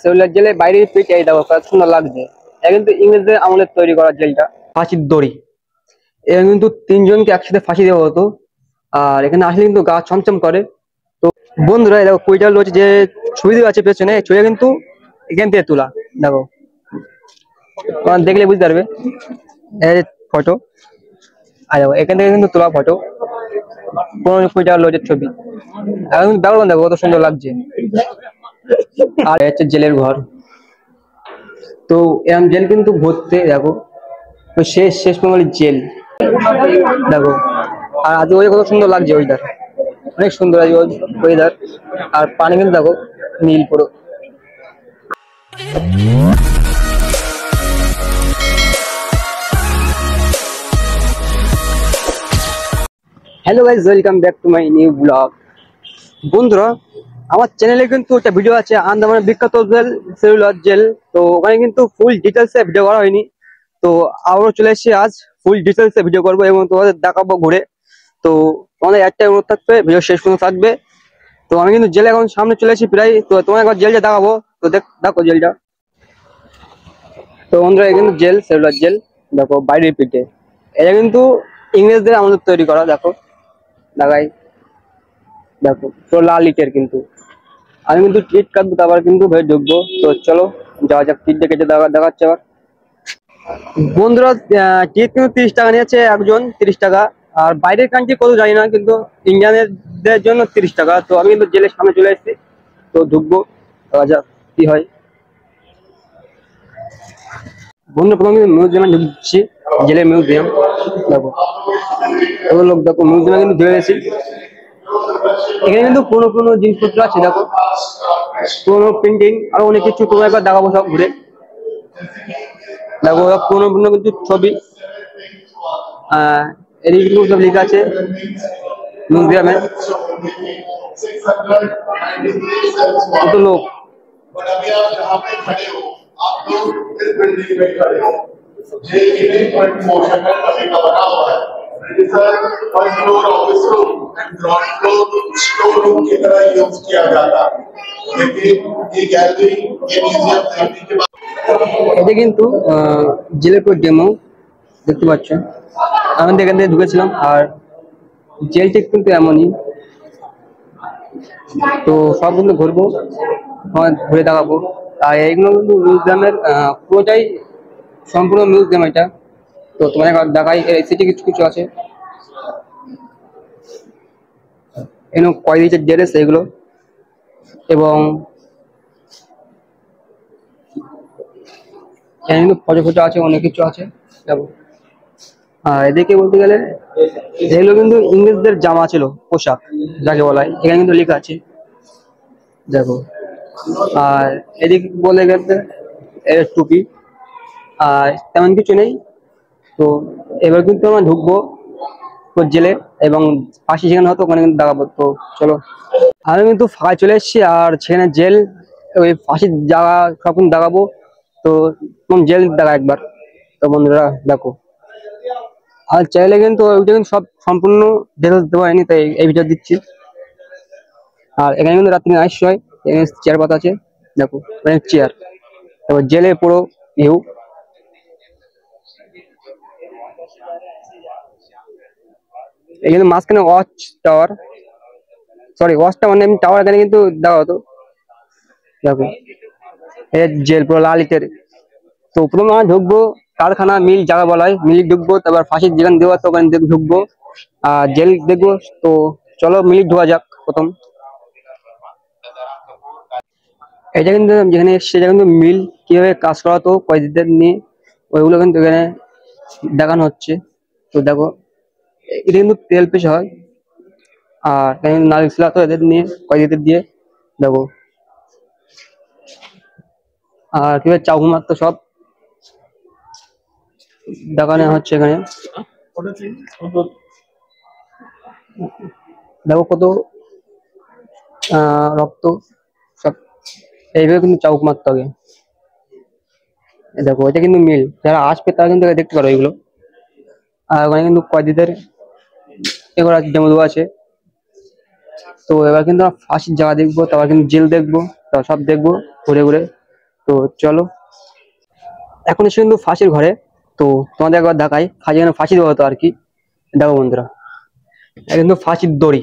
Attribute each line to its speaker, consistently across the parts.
Speaker 1: Cellular জেলে বাইরের পিঠ এই দেখো কত সুন্দর লাগছে। এটা কিন্তু ইংরেজদের আমলের তৈরি করা জেলটা, ফাঁসির দড়ি। এরা কিন্তু তিনজনকে একসাথে ফাঁসি দেওয়া হতো। আর এখানে আসলে কিন্তু গা ছমছম করে। তো বন্ধুরা এই দেখো কুইটাল রয়েছে যে ছবি দেওয়া আছে পেছনে, ছবিটা কিন্তু এখান থেকে তোলা। দেখো তোমার দেখলে বুঝতে পারবে এই ফটো। আর দেখো এখান থেকে কিন্তু তোলা ফটো, 15 কুইটাল রয়েছে ছবি। এখন ব্যাকগ্রাউন্ড দেখো কত সুন্দর লাগছে। আর এই হচ্ছে জেলের ঘর। তো এরকম জেল কিন্তু ভরতে দেখো, তো শেষ শেষ বেঙ্গলের জেল দেখো। আর আজকে ওই কত সুন্দর লাগছে ওয়েদার, অনেক সুন্দর আছে ওয়েদার। আর পানি কিন্তু দেখো নীল পুরো। Hello guys, welcome back to my new blog. বন্ধুরা আমার চ্যানেলে কিন্তু একটা ভিডিও আছে আন্দামানের বিখ্যাত জেল সেলুলার জেল। তো ওখানে কিন্তু ফুল ডিটেলসে ভিডিও করা হয়নি। তো আবারও চলে এসেছি আজ ফুল ডিটেলসে ভিডিও করবো এবং তোমাদের দেখাবো ঘুরে। তো তোমাদের একটাই অনুরোধ থাকবে, ভিডিও শেষ পর্যন্ত থাকবে। তো আমি কিন্তু জেলে এখন সামনে চলে এসেছি প্রায়। তো তোমার একবার জেলটা দেখাবো। তো দেখো জেলটা। তো বন্ধুরা এই কিন্তু জেল সেলুলার জেল দেখো বাইরের পিঠে। এটা কিন্তু ইংরেজদের আমাদের তৈরি করা। দেখো লাগাই, দেখো তো লাল ইটের কিন্তু। আমি কিন্তু টিট কাটবো তারপর কিন্তু ভেবে ঢুকবো। তো চলো যাওয়া যাক, টিট কেটে দেখাচ্ছে আবার। বন্ধুরা টিট কিন্তু 30 টাকা নিয়েছে একজন, 30 টাকা। আর বাইরের কান্ট্রি কত জানি না, কিন্তু ইন্ডিয়ানদের জন্য 30 টাকা। তো আমি কিন্তু জেলের সামনে চলে এসেছি, তো ঢুকবো, দেখা যাক কি হয়। বন্ধু প্রথমে মিউজিয়ামে ঢুকছি, জেলের মিউজিয়াম। দেখো কত লোক, দেখো মিউজিয়ামে কিন্তু ঢুকে গেছি। এখানে কিন্তু পুরোনো পুরোনো জিনিসপত্র আছে। দেখো পুরোনো পেন্টিং আরো অনেক কিছু, তোমার একবার দেখাবো সব ঘুরে। দেখো পুরোনো পুরোনো কিছু ছবি, এদিকে কিন্তু সব লেখা আছে মিউজিয়ামে। কত লোক। এটা কিন্তু জেলের পুরো ডেমো দেখতে পাচ্ছ। আমি এখান থেকে ঢুকেছিলাম। আর জেলটি কিন্তু এমনই। তো সব কিন্তু ঘুরবো, ঘুরে দেখাবো। আর এইগুলো কিন্তু মিউজিয়ামের পুরোটাই সম্পূর্ণ মিউজিয়াম এটা। তো তোমার দেখাই, সিটি কিছু কিছু আছে এগুলো কয়েদিচের ড্রেস এগুলো। এবং এখানে ফটো ফটো আছে, অনেক কিছু আছে। দেখো আর এদিকে বলতে গেলে এগুলো কিন্তু ইংরেজদের জামা ছিল, পোশাক যাকে বলা হয়। এখানে কিন্তু লেখা আছে দেখো। আর এদিকে বলে গেলে এর টুপি। আর তেমন কিছু নেই। তো এবার কিন্তু আমরা ঢুকবো জেলে, এবং ফাঁসি যেখানে হতো ওখানে কিন্তু দেখাবো। তো চলো, আমি কিন্তু ফাঁকা চলে এসেছি। আর সেখানে জেল, ওই ফাঁসির জায়গা সব কিন্তু দেখাবো। তো জেল দেখা একবার। তো বন্ধুরা দেখো, আর চাইলে কিন্তু ওইটা কিন্তু সব সম্পূর্ণ ডিটেলস দেওয়া হয়নি, তাই এই ভিডিও দিচ্ছি। আর এখানে কিন্তু রাত্রি নাইট হয়। এখানে চেয়ার পাতা আছে, দেখো অনেক চেয়ার। তারপর জেলে পুরো ভিউ। এখানে মাঝখানে watch tower, sorry watch tower নেই, টাওয়ার। এখানে কিন্তু দেওয়া হতো। দেখো এই জেল পুরো লাল ইটের। তো প্রথমে আমরা ঢুকবো কারখানা, মিল জায়গা বলা হয়, মিল ঢুকবো। তারপর ফাঁসির যেখানে দেওয়া তো ওখানে ঢুকবো। আর জেল দেখবো। তো চলো মিল ঢোকা যাক প্রথম। এটা কিন্তু যেখানে সেটা কিন্তু মিল কিভাবে কাজ করা হতো কয়েদিদের নিয়ে, ওইগুলো কিন্তু এখানে দেখানো হচ্ছে। তো দেখো এটা কিন্তু তেল পেশ হয়। আর এখানে নারকেল ছিল তো এদের নিয়ে, কয়েদিদের দিয়ে। দেখো আর কিভাবে চাকু মারতো সব দেখানো হচ্ছে এখানে। দেখো কত রক্ত সব। এইভাবে কিন্তু চাবুক মারতে হবে। দেখো এটা কিন্তু মিল, যারা আসবে তারা কিন্তু দেখতে পারো এগুলো। আর ওখানে কিন্তু কয়েদিদের এগুলো ডেমো দেওয়া আছে। তো এবার কিন্তু আমরা ফাঁসির জায়গা দেখবো, তারপর কিন্তু জেল দেখবো, তো সব দেখবো ঘুরে ঘুরে। তো চলো, এখন এসে কিন্তু ফাঁসির ঘরে। তো তোমাদের একবার দেখাই ফাঁসি, যেন ফাঁসি দেওয়া হতো আর কি। দেখো বন্ধুরা, এটা কিন্তু ফাঁসির দড়ি।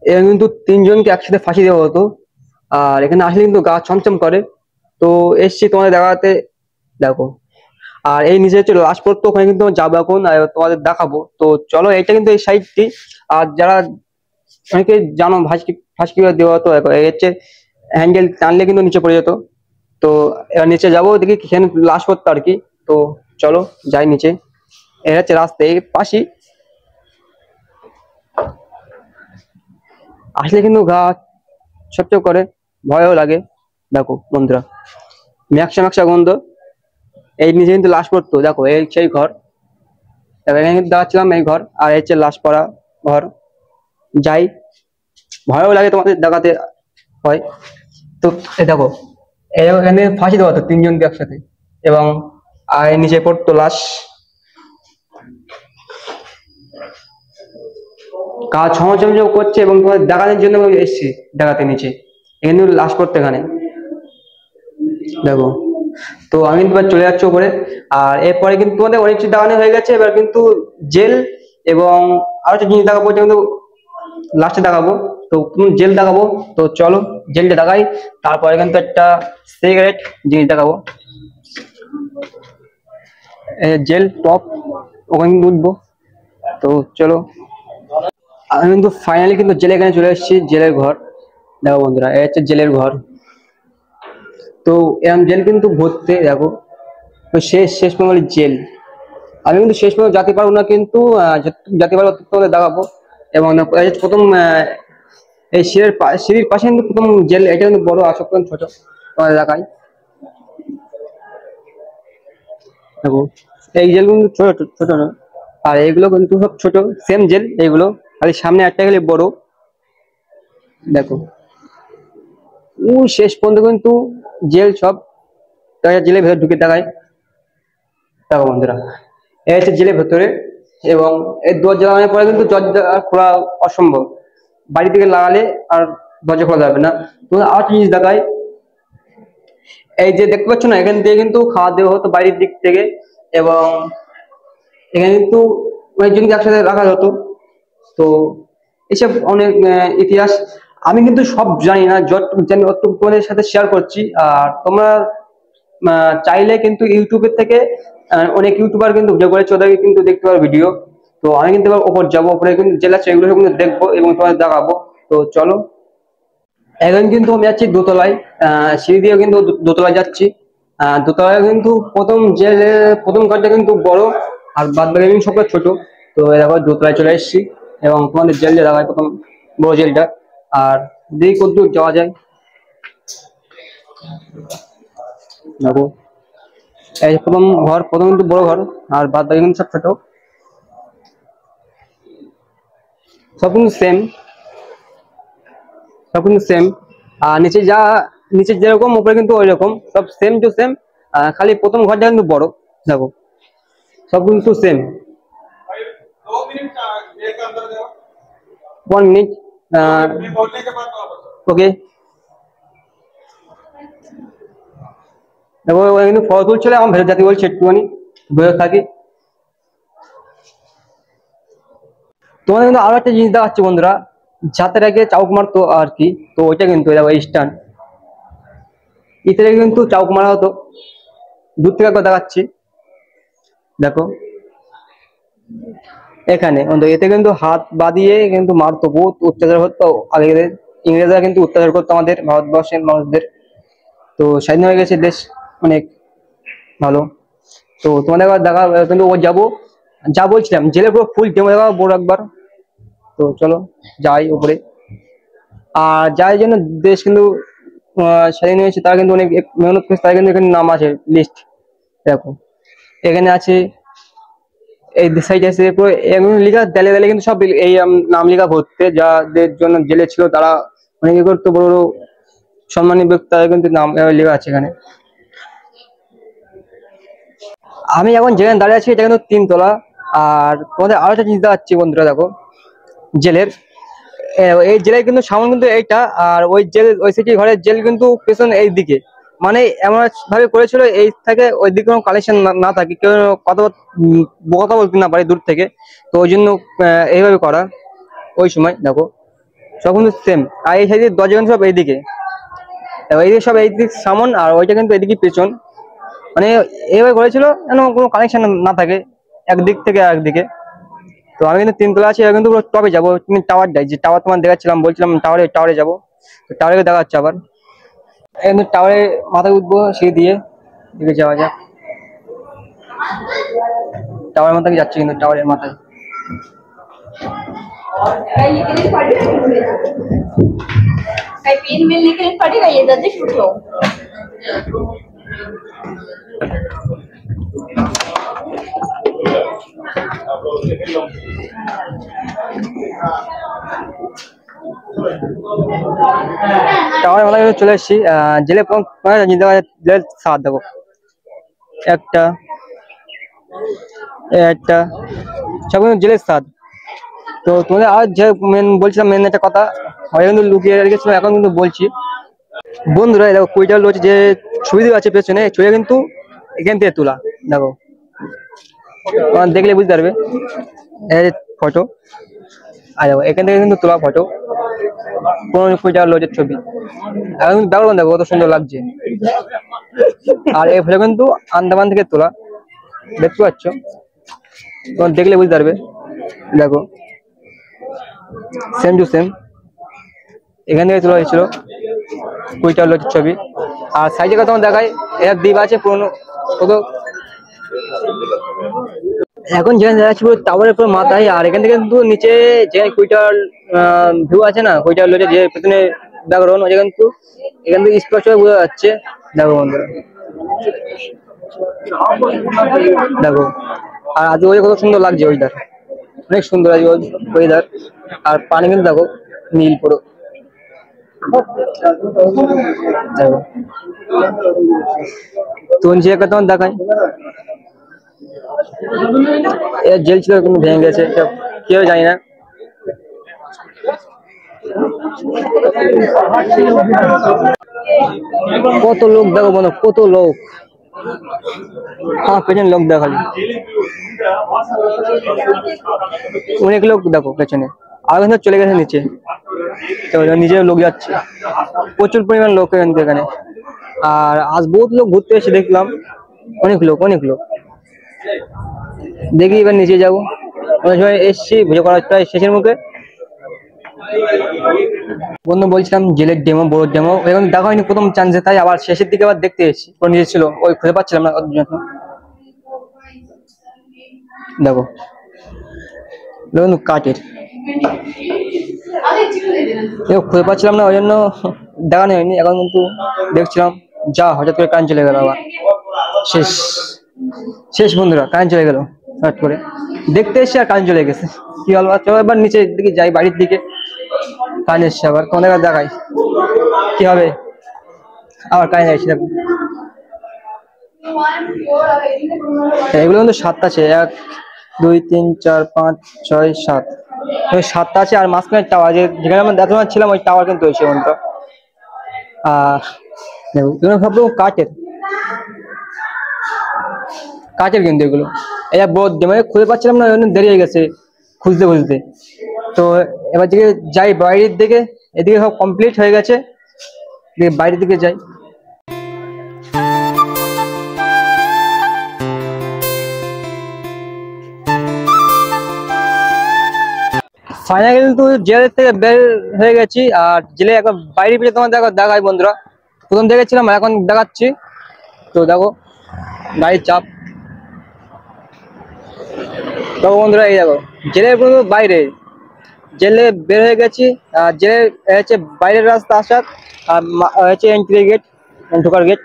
Speaker 1: এখানে কিন্তু তিনজনকে একসাথে ফাঁসি দেওয়া হতো। আর এখানে আসলে কিন্তু গা ছমছম করে। তো এসছি তোমাদের দেখাতে, দেখো। আর এই নিচে হচ্ছে লাশ পড়তো, ওখানে কিন্তু যাবো এখন আর তোমাদের দেখাবো। তো চলো, এটা কিন্তু এই সাইডটি। আর যারা অনেকে জানো ফাঁসি ফাঁসি কিভাবে দেওয়া হতো, দেখো এই হচ্ছে হ্যান্ডেল টানলে কিন্তু নিচে পড়ে যেত। তো এবার নিচে যাবো, দেখি সেখানে লাশ পড়তো আর কি। তো চলো যাই নিচে। এটা হচ্ছে রাস্তা, এই পাশি আসলে কিন্তু গা ছপছপ করে, ভয়ও লাগে। দেখো বন্ধুরা, ম্যাকসা ম্যাকসা গন্ধ। এই নিচে কিন্তু লাশ পড়তো, দেখো এই সেই ঘর। দেখো এখানে কিন্তু দেখাচ্ছিলাম এই ঘর, আর এই হচ্ছে লাশ পড়া ঘর। যাই, ভয়ও লাগে তোমাদের দেখাতে হয়। তো এই দেখো, এখানে ফাঁসি দেওয়া হতো তিনজনকে একসাথে, এবং আর এর নিচে পড়তো লাশ। কাজ ছমছম করছে, এবং তোমাদের দেখানোর জন্য আমি এসেছি দেখাতে নিচে। এখানে কিন্তু লাশ পড়তো এখানে, দেখো। তো আমি কিন্তু এবার চলে যাচ্ছি উপরে। আর এরপরে কিন্তু তোমাদের অনেক কিছু দেখানো হয়ে গেছে, এবার কিন্তু জেল এবং আরো একটা জিনিস দেখাবো, যেটা কিন্তু লাস্টে দেখাবো। তো তুমি জেল দেখাবো। তো চলো জেলটা দেখাই, তারপরে কিন্তু একটা সিগারেট জিনিস দেখাবো। জেল টপ, ওখানে কিন্তু উঠবো। তো চলো, আমি কিন্তু ফাইনালি কিন্তু জেলে এখানে চলে এসেছি, জেলের ঘর। দেখো বন্ধুরা, এই হচ্ছে জেলের ঘর। তো এরকম জেল কিন্তু ভর্তি, দেখো। তো শেষ শেষ পর্যন্ত জেল। আমি কিন্তু শেষ পর্যন্ত যেতে পারবো না, কিন্তু যেতে পারবো তোমাদের দেখাবো। এবং এই যে প্রথম এই সিঁড়ির পাশে কিন্তু প্রথম জেল, এটা কিন্তু বড়, আসক ছোট, তোমাদের দেখাই। দেখো, এই জেল কিন্তু ছোট ছোট ছোট না, আর এইগুলো কিন্তু সব ছোট, সেম জেল এইগুলো, খালি সামনে একটা গেলে বড়। দেখো, শেষ পর্যন্ত কিন্তু জেল সব। জেলের ভেতর ঢুকে দেখায়। দেখো বন্ধুরা, এই হচ্ছে জেলের ভেতরে। এবং এই দরজা লাগানোর পরে কিন্তু দরজা খোলা অসম্ভব, বাড়ি থেকে লাগালে আর দরজা খোলা যাবে না। তো আর একটা জিনিস দেখায়, এই যে দেখতে পাচ্ছ না, এখান থেকে কিন্তু খাওয়া দেওয়া হতো বাইরের দিক থেকে। এবং এখানে কিন্তু অনেকজনকে একসাথে রাখা হতো। তো এসব অনেক ইতিহাস। আমি কিন্তু সব জানি না, যতটুকু জানি অতটুকু তোমাদের সাথে শেয়ার করছি। আর তোমরা চাইলে কিন্তু ইউটিউবের থেকে অনেক ইউটিউবার কিন্তু ভিডিও করেছে, ওদেরকে কিন্তু দেখতে পারো ভিডিও। তো আমি কিন্তু এবার ওপর যাবো, ওপরে কিন্তু জেলা আছে এগুলো কিন্তু দেখবো এবং তোমাদের দেখাবো। তো চলো, এখন কিন্তু আমি যাচ্ছি দোতলায়। সিঁড়ি দিয়ে কিন্তু দোতলায় যাচ্ছি। দোতলায় কিন্তু প্রথম যে প্রথম ঘরটা কিন্তু বড়, আর বাদ বাকি কিন্তু সবটা ছোট। তো এরকম দোতলায় চলে এসেছি, এবং তোমাদের জেল যে দেখায় প্রথম বড় জেলটা। আর দেখি কতদূর যাওয়া যায়। দেখো, এই প্রথম ঘর, প্রথম কিন্তু বড় ঘর, আর বাদ বাকি কিন্তু সব ছোট, সব কিন্তু সেম, সব কিন্তু সেম। আর নিচে যেরকম উপরে কিন্তু ওই রকম, সব সেম টু সেম। খালি প্রথম ঘরটা কিন্তু বড়। দেখো, সব কিন্তু সেম। 1 মিনিট। ওকে। দেখো, ওখানে কিন্তু ফল তুলছিল, আমার ভেতর জাতি বলছে একটুখানি ভেতর থাকি। তোমাদের কিন্তু আরো একটা জিনিস দেখাচ্ছি বন্ধুরা, যাতে আগে চাউক মারতো আর কি। তো ওইটা কিন্তু দেখো স্টান, ইতে কিন্তু চাউক মারা হতো। দূর থেকে একবার দেখাচ্ছি, দেখো এখানে এতে কিন্তু হাত বাঁধিয়ে কিন্তু মারতো, বহুত অত্যাচার হতো আগে। ইংরেজরা কিন্তু অত্যাচার করতো আমাদের ভারতবর্ষের মানুষদের। তো স্বাধীন হয়ে গেছে দেশ, অনেক ভালো। তো তোমাদের একবার দেখা, কিন্তু ও যাবো, যা বলছিলাম জেলে পুরো ফুল ডেমো দেখাবো বড় একবার। তো চলো যাই উপরে। আর যাই জন্য দেশ কিন্তু স্বাধীন হয়েছে, তারা কিন্তু অনেক মেহনত করেছে, তারা কিন্তু এখানে নাম আছে লিস্ট। দেখো এখানে আছে, এই সাইড আছে পুরো এমন লেখা, দেলে দেলে কিন্তু সব এই নাম লেখা ভর্তি, যাদের জন্য জেলে ছিল তারা অনেকে করতো, বড় বড় সম্মানী ব্যক্তি, তাদের কিন্তু নাম লেখা আছে এখানে। আমি এখন যেখানে দাঁড়িয়ে আছি এটা কিন্তু 3 তলা। আর তোমাদের আরো একটা জিনিস দেখাচ্ছি বন্ধুরা, দেখো জেলের এই জেলের কিন্তু সামনে কিন্তু এইটা, আর ওই জেল ওই সিটি ঘরের জেল কিন্তু পেছন এই দিকে, মানে এমন ভাবে করেছিল এই থেকে ওই দিকে কোনো কালেকশন না থাকে, কেউ কথা কথা বলতে না পারে দূর থেকে, তো ওই জন্য এইভাবে করা। ওই সময় দেখো সব কিন্তু সেম, আর এই সাইডের দরজা কিন্তু সব এইদিকে, এইদিকে সব এইদিক সামন, আর ওইটা কিন্তু এইদিকে পেছন, মানে এইভাবে করেছিল যেন কোনো কানেকশন না থাকে একদিক থেকে একদিকে। তো আমি কিন্তু 3 তলা আছি, এবার কিন্তু পুরো টপে যাবো, তুমি টাওয়ার যাই, যে টাওয়ার তোমার দেখাচ্ছিলাম, বলছিলাম টাওয়ারে টাওয়ারে যাবো, টাওয়ারে দেখা যাচ্ছে আবার, কিন্তু টাওয়ারে মাথায় উঠবো সিঁড়ি দিয়ে, দিকে যাওয়া যাক। টাওয়ারের মাথায় যাচ্ছি, কিন্তু টাওয়ারের মাথায়
Speaker 2: पेन में लिखने पड़ेगा ये जल्दी शूट हो।
Speaker 1: টাওয়ারের মাথায় চলে এসেছি। জেলে জেলের স্বাদ দেখো, একটা একটা সব কিন্তু জেলের স্বাদ। তো তোমাদের আর যে মেন বলছিলাম, মেন একটা কথা হয় কিন্তু লুকিয়ে রেখেছিলাম, এখন কিন্তু বলছি বন্ধুরা। দেখো কুইটার লজ যে ছবি দেওয়া আছে পেছনে, ছবিটা কিন্তু এখান থেকে তোলা, দেখো দেখলে বুঝতে পারবে ফটো, আর দেখো এখান থেকে কিন্তু তোলা ফটো, কোন কুইটার লজের ছবি। এখন কিন্তু ব্যাকগ্রাউন্ড দেখো কত সুন্দর লাগছে, আর এই ফটো কিন্তু আন্দামান থেকে তোলা, দেখতে পাচ্ছ, তোমার দেখলে বুঝতে পারবে। দেখো সেম টু সেম এখান থেকে তোলা হয়েছিল কুইটার লজের ছবি। আর সাইজের কথা তোমার দেখায়, এর দ্বীপ আছে পুরোনো কত, এখন যেখানে দেখাচ্ছি পুরো টাওয়ারের পুরো মাথায়, আর এখান থেকে কিন্তু নিচে যে কুইটার ভিউ আছে না, কুইটার লজের যে পেছনে ব্যাকগ্রাউন্ড, ওটা কিন্তু এখান থেকে স্পষ্ট বোঝা যাচ্ছে। দেখো বন্ধুরা দেখো, আর আজ ওই কত সুন্দর লাগছে ওয়েদার, অনেক সুন্দর আজ ওয়েদার। আর পানি কিন্তু দেখো নীল পুরো, দেখো তো নিচে একটা তোমার দেখায়, এর জেল ছিল কিন্তু ভেঙে গেছে, কেউ জানি না। কত লোক দেখো বলো, কত লোক, আমার পেছনে লোক দেখালি, অনেক লোক দেখো পেছনে, আর চলে গেছে নিচে, তো নিচে লোক যাচ্ছে, প্রচুর পরিমাণ লোক এখানে। আর আজ বহুত লোক ঘুরতে এসে দেখলাম, অনেক লোক অনেক লোক। দেখি এবার নিচে যাবো, অনেক সময় এসছি ভিডিও করার প্রায় শেষের মুখে। বন্ধু বলছিলাম জেলের ডেমো, বড় ডেমো এখন দেখা হয়নি প্রথম চান্সে, তাই আবার শেষের দিকে আবার দেখতে এসেছি, কোন নিচে ছিল ওই খুঁজে পাচ্ছিলাম না ওর জন্য। দেখো দেখুন কাঠের, খুঁজে পাচ্ছিলাম না ওই জন্য দেখানো হয়নি, এখন কিন্তু দেখছিলাম। যা হঠাৎ করে কারেন্ট চলে গেল, আবার শেষ শেষ বন্ধুরা, কারেন্ট চলে গেল হঠাৎ করে, দেখতে এসে আর কারেন্ট চলে গেছে, কি হলো। চলো এবার নিচের দিকে যাই, বাড়ির দিকে। কারেন্ট এসছে আবার, তোমাদের দেখাই কি হবে, আবার কারেন্ট আসছে। দেখো এগুলো কিন্তু 7টা আছে, 1 2 3 4 5 6 7, 7টা আছে। আর মাঝখানে টাওয়ার, যেখানে আমরা দেখা ছিলাম ওই টাওয়ার কিন্তু হয়েছে কোনটা। আর এগুলো সব কাঠের, কাঠের কিন্তু এগুলো। এটা বহুত মানে খুঁজে পাচ্ছিলাম না, দেরি হয়ে গেছে খুঁজতে খুঁজতে। তো এবার দিকে যাই বাইরের দিকে, এদিকে সব কমপ্লিট হয়ে গেছে, বাইরের দিকে যাই। ফাইনালি কিন্তু জেলের থেকে বের হয়ে গেছি, আর জেলে এখন বাইরে বেরিয়ে তোমার দেখাই বন্ধুরা। প্রথম দেখেছিলাম, এখন দেখাচ্ছি। তো দেখো গাড়ির চাপ, দেখো বন্ধুরা, এই দেখো জেলের পুরো বাইরে, জেলে বের হয়ে গেছি। আর জেলের হচ্ছে বাইরের রাস্তা আসার, আর হচ্ছে এন্ট্রি গেট, ঢোকার গেট।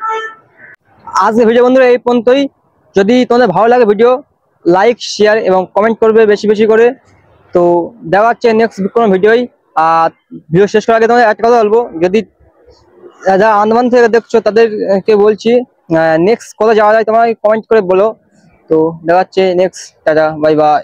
Speaker 1: আজকে ভিডিও বন্ধুরা এই পর্যন্তই। যদি তোমাদের ভালো লাগে ভিডিও, লাইক শেয়ার এবং কমেন্ট করবে বেশি বেশি করে। তো দেখা হচ্ছে নেক্সট কোনো ভিডিওই। আর ভিডিও শেষ করার আগে তোমাদের একটা কথা বলবো, যদি যারা আন্দামান থেকে দেখছো তাদেরকে বলছি, নেক্সট কোথায় যাওয়া যায় তোমরা কমেন্ট করে বলো। তো দেখা হচ্ছে নেক্সট, টাটা বাই বাই।